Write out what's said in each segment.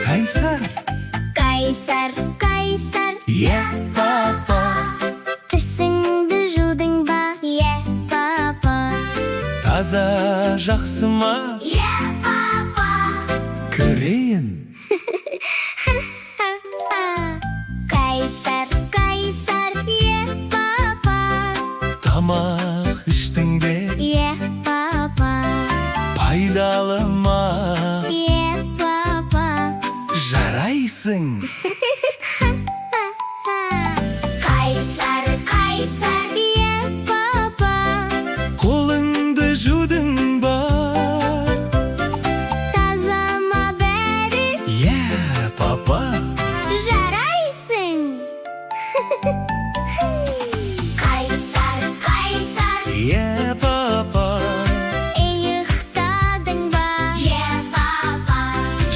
Кайсар, Кайсар, кайсар, я папа. тісіңді жудың ба? Папа. Таза жақсы ма? Папа. Көрейін. Кайсар, кайсар, папа. Тамақ іштің бе? Папа. Пайдалы ма? Папа. Жарайсың. Кайсар, кайсар, папа. Қолыңды жудың ба? Таза ма бәрі? Папа. Жарайсың. Кайсар, кайсар, Папа. ұйықтадың ба? Папа.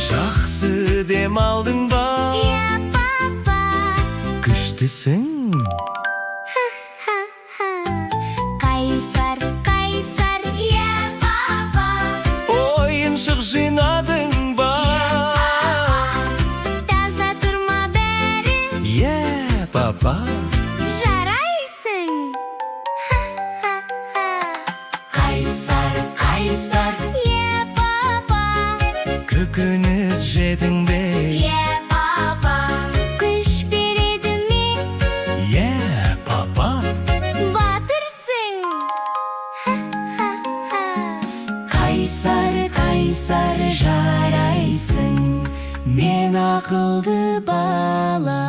Жақсы дем алдың ба? Папа. Күштісің. Кайсар, кайсар, папа. Ойыншық жинадың ба? Таза тұрма бәрі? Папа. Жарайсың. Кайсар, кайсар, Папа. көкөніс жедің бе? Папа. Күш береді ме? Папа. Батырсың. Кайсар, кайсар, жарайсың. Мен ақылды бала.